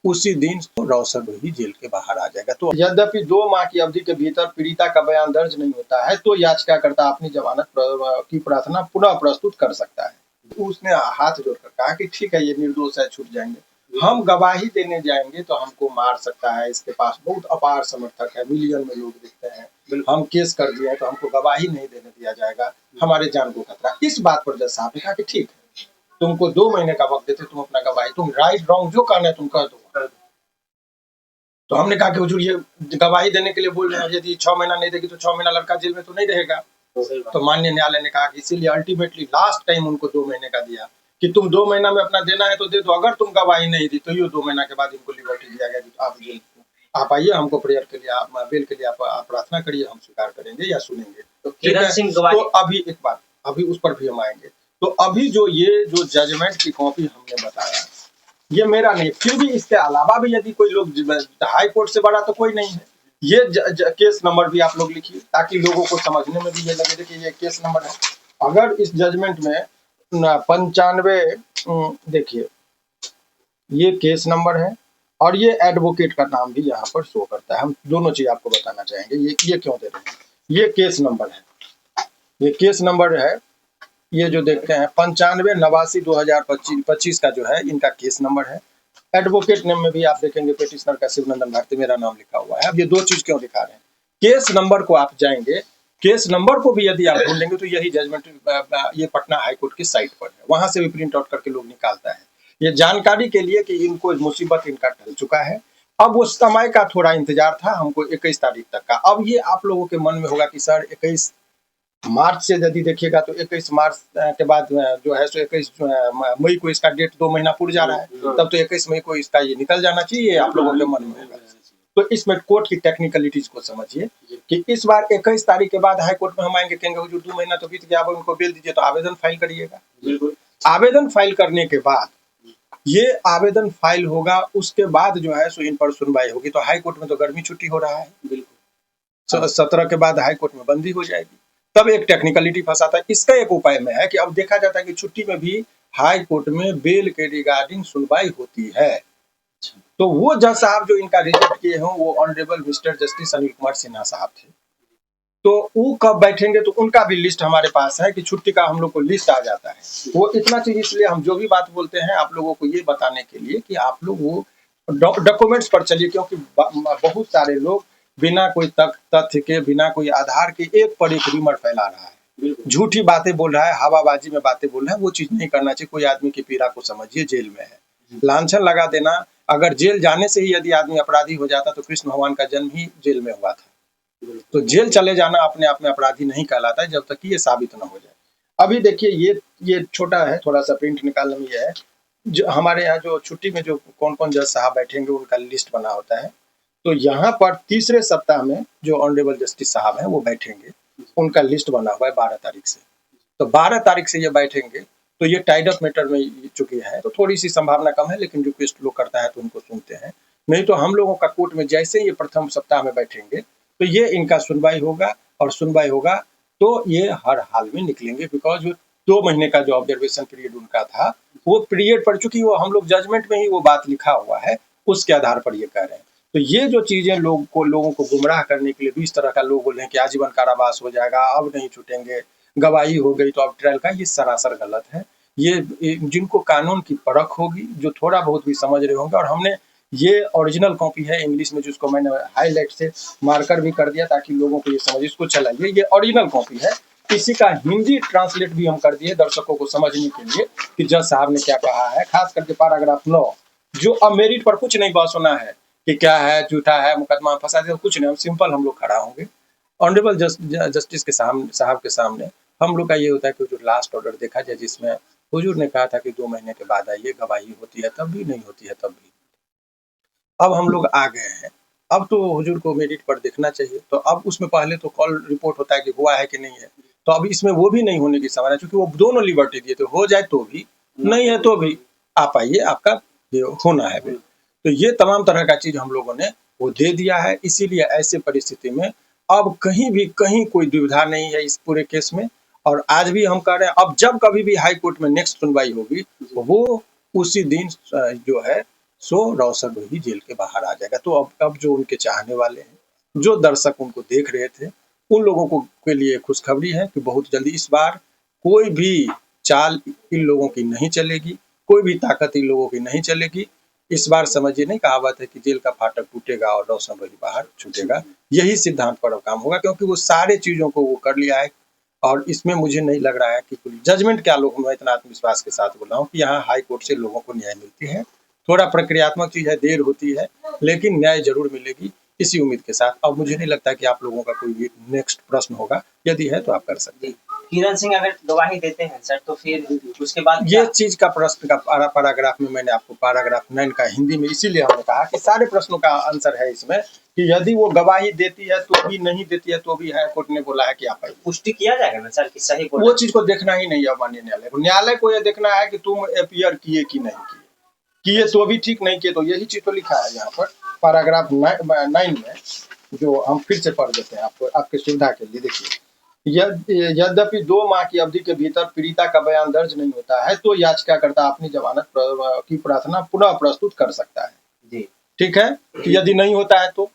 उसी दिन रौशन ही जेल के बाहर आ जाएगा। तो यद्यपि 2 माह की अवधि के भीतर पीड़िता का बयान दर्ज नहीं होता है तो याचिकाकर्ता अपनी जमानत की प्रार्थना पुनः प्रस्तुत कर सकता है। उसने हाथ जोड़कर कहा कि ठीक है, ये निर्दोष है, छूट जाएंगे। हम गवाही देने जाएंगे तो हमको मार सकता है, इसके पास बहुत अपार समर्थक है, मिलियन में लोग देखते हैं, हम केस कर दिए तो हमको गवाही नहीं देने दिया जाएगा, हमारे जान को खतरा। इस बात पर जज साहब ने कहा कि ठीक है, तुमको 2 महीने का वक्त देते, तुम अपना गवाही, तुम राइट रॉन्ग जो कहना है तुम कह दो। तो हमने कहा कि हुजूर ये गवाही देने के लिए बोल रहे हैं, यदि 6 महीना नहीं देगी तो 6 महीना लड़का जेल में तो नहीं रहेगा। तो माननीय न्यायालय ने कहा कि इसीलिए अल्टीमेटली लास्ट टाइम उनको 2 महीने का दिया कि तुम 2 महीना में अपना देना है तो दे दो, अगर तुम गवाही नहीं दी तो ये 2 महीना के बाद इनको लिबर्टी दिया गया कि आप जेल, आप आइए, हमको प्रेयर के लिए, आप बेल के लिए आप प्रार्थना करिए, हम स्वीकार करेंगे या सुनेंगे। तो अभी एक बात, अभी उस पर भी हम आएंगे। तो अभी जो ये जो जजमेंट की कॉपी हमने बताया, ये मेरा नहीं, फिर भी इसके अलावा भी यदि कोई लोग, हाई कोर्ट से बड़ा तो कोई नहीं है। ये केस नंबर भी आप लोग लिखिए ताकि लोगों को समझने में भी ये लगे कि ये केस नंबर है। अगर इस जजमेंट में 95, देखिए ये केस नंबर है और ये एडवोकेट का नाम भी यहाँ पर शो करता है। हम दोनों चीज आपको बताना चाहेंगे, ये क्यों दे रहे हैं। ये केस नंबर है, ये केस नंबर है, ये जो देखते हैं 95-89-2025 का जो है इनका केस नंबर है। एडवोकेट नेम में भी आप देखेंगे पेटिशनर का शिवनंदन भारती मेरा नाम लिखा हुआ है। अब ये 2 चीज क्यों दिखा रहे हैं, केस नंबर को आप जाएंगे, केस नंबर को भी यदि आप ढूंढ लेंगे तो यही जजमेंट ये पटना हाईकोर्ट की साइट पर है, वहां से भी प्रिंट आउट करके लोग निकालता है। ये जानकारी के लिए कि इनको मुसीबत इनका टल चुका है। अब वो समय का थोड़ा इंतजार था हमको 21 तारीख तक का। अब ये आप लोगों के मन में होगा कि सर 21 मार्च से यदि देखिएगा तो 21 मार्च के बाद जो है सो 21 मई को इसका डेट 2 महीना पूरा जा रहा है, तब तो 21 मई को इसका ये निकल जाना चाहिए, आप लोगों के मन में होगा। तो इसमें कोर्ट की टेक्निकलिटीज को समझिए कि इस बार 21 तारीख के बाद हाई कोर्ट में हम आएंगे, कहेंगे हुजूर 2 महीना तो बीत गया, अब उनको बेल दीजिए, तो आवेदन फाइल करिएगा। आवेदन फाइल करने के बाद ये आवेदन फाइल होगा, उसके बाद जो है सो इन पर सुनवाई होगी। तो हाई कोर्ट में तो गर्मी छुट्टी हो रहा है, बिल्कुल 17 के बाद हाई कोर्ट में बंदी हो जाएगी, तब एक टेक्निकलिटी फंसाता है। इसका एक उपाय में है कि अब देखा जाता है कि छुट्टी में भी हाई कोर्ट में बेल के रिगार्डिंग सुनवाई होती है। तो वो जज साहब जो इनका रिजेक्ट किए हों वो honourable mister justice Anil Kumar Sinha साहब थे। तो वो कब बैठेंगे तो उनका भी लिस्ट हमारे पास है कि छुट्टी का हम लोग को लिस्ट आ जाता है। वो इतना चीज इसलिए हम जो भी बात बोलते हैं आप लोगों को ये बताने के लिए कि आप लोग वो डॉक्यूमेंट्स पर चलिए, क्योंकि बहुत सारे लोग बिना कोई तथ्य के, बिना कोई आधार के एक पर एक रूमर फैला रहा है, झूठी बातें बोल रहा है, हवाबाजी में बातें बोल रहा है। वो चीज नहीं करना चाहिए। कोई आदमी की पीड़ा को समझिए, जेल में है, लांछन लगा देना, अगर जेल जाने से ही यदि आदमी अपराधी हो जाता तो कृष्ण भगवान का जन्म ही जेल में हुआ था। तो जेल चले जाना अपने आप में अपराधी नहीं कहलाता है जब तक कि ये साबित न हो जाए। अभी देखिए ये छोटा है, थोड़ा सा प्रिंट निकालने में ये है, जो हमारे यहाँ जो छुट्टी में जो कौन कौन जज साहब बैठेंगे उनका लिस्ट बना होता है। तो यहाँ पर तीसरे सप्ताह में जो ऑनरेबल जस्टिस साहब हैं वो बैठेंगे, उनका लिस्ट बना हुआ है 12 तारीख से। तो 12 तारीख से ये बैठेंगे, तो ये टाइड अप मैटर में चुकी है, तो थोड़ी सी संभावना कम है, लेकिन रिक्वेस्ट लोग करता है तो उनको सुनते हैं। नहीं तो हम लोगों का कोर्ट में जैसे ये प्रथम सप्ताह में बैठेंगे तो ये इनका सुनवाई होगा, और सुनवाई होगा तो ये हर हाल में निकलेंगे, बिकॉज 2 महीने का जो ऑब्जर्वेशन पीरियड उनका था वो पीरियड पड़ चुकी, वो हम लोग जजमेंट में ही वो बात लिखा हुआ है, उसके आधार पर ये कह रहे हैं। तो ये जो चीजें लोगों को गुमराह करने के लिए 20 तरह का लोग बोले हैं कि आजीवन कारावास हो जाएगा, अब नहीं छूटेंगे, गवाही हो गई तो अब ट्रायल का, ये सरासर गलत है। ये जिनको कानून की परख होगी, जो थोड़ा बहुत भी समझ रहे होंगे, और हमने ये ओरिजिनल कॉपी है इंग्लिश में, जिसको मैंने हाईलाइट से मार्कर भी कर दिया ताकि लोगों को ये समझ, इसको चलाइए, ये ओरिजिनल कॉपी है। इसी का हिंदी ट्रांसलेट भी हम कर दिए दर्शकों को समझने के लिए कि जज साहब ने क्या कहा है, खास करके पैराग्राफ 9, जो अब मेरिट पर कुछ नहीं बहस होना है कि क्या है, झूठा है, मुकदमा फंसा दिया, कुछ नहीं, हम सिंपल हम लोग खड़ा होंगे ऑनरेबल जस्टिस के साहब के सामने। हम लोग का ये होता है कि जो लास्ट ऑर्डर देखा जाए, जिसमें हुजूर ने कहा था कि 2 महीने के बाद आइए, गवाही होती है तब भी, नहीं होती है तब भी। अब हम लोग आ गए हैं, अब तो हुजूर को मेरिट पर देखना चाहिए। तो अब उसमें पहले तो कॉल रिपोर्ट होता है कि हुआ है कि नहीं है, तो अब इसमें वो भी नहीं होने की संभावना, क्योंकि वो दोनों लिबर्टी दिए, तो हो जाए तो भी, नहीं है तो भी आप आइए, आपका होना है। तो ये तमाम तरह का चीज हम लोगों ने वो दे दिया है। इसीलिए ऐसे परिस्थिति में अब कहीं कोई दुविधा नहीं है इस पूरे केस में। और आज भी हम कह रहे हैं, अब जब कभी भी हाई कोर्ट में नेक्स्ट सुनवाई होगी वो उसी दिन जो है सो रोशन रोही जेल के बाहर आ जाएगा। तो अब जो उनके चाहने वाले हैं, जो दर्शक उनको देख रहे थे, उन लोगों को के लिए खुशखबरी है कि बहुत जल्दी इस बार कोई भी चाल इन लोगों की नहीं चलेगी, कोई भी ताकत इन लोगों की नहीं चलेगी। इस बार समझिए, नहीं कहावत है कि जेल का फाटक टूटेगा और रोशन रोही बाहर छूटेगा, यही सिद्धांत पर अब काम होगा, क्योंकि वो सारे चीजों को वो कर लिया है। और इसमें मुझे नहीं लग रहा है कि जजमेंट क्या लोग, मैं इतना आत्मविश्वास के साथ बोल रहा हूँ कि यहाँ हाई कोर्ट से लोगों को न्याय मिलती है। थोड़ा प्रक्रियात्मक चीज है, देर होती है, लेकिन न्याय जरूर मिलेगी, इसी उम्मीद के साथ। अब मुझे नहीं लगता कि आप लोगों का कोई भी नेक्स्ट प्रश्न होगा, यदि है तो आप कर सकते हैं। किरण सिंह अगर गवाही देते हैं सर, तो फिर उसके बाद ये चीज का प्रश्न का पैराग्राफ में मैंने आपको पैराग्राफ 9 का हिंदी में इसीलिए हमने कहा कि सारे प्रश्नों का आंसर है इसमें, कि यदि वो गवाही देती है तो भी, नहीं देती है तो भी, हाई कोर्ट ने बोला है कि आप पुष्टि किया जाएगा ना सर कि सही बोला। वो चीज को देखना ही नहीं है माननीय न्यायालय को। न्यायालय को यह देखना है कि तुम अपीयर किए कि नहीं किए तो भी ठीक, नहीं किए तो, यही चीज तो लिखा है यहाँ पर पैराग्राफ 9 में, जो हम फिर से पढ़ देते हैं आपको आपकी सुविधा के लिए। देखिए, यद्यपि 2 माह की अवधि के भीतर पीड़िता का बयान दर्ज नहीं होता है तो याचिकाकर्ता अपनी जमानत की प्रार्थना पुनः प्रस्तुत कर सकता है। जी ठीक है, कि यदि नहीं होता है तो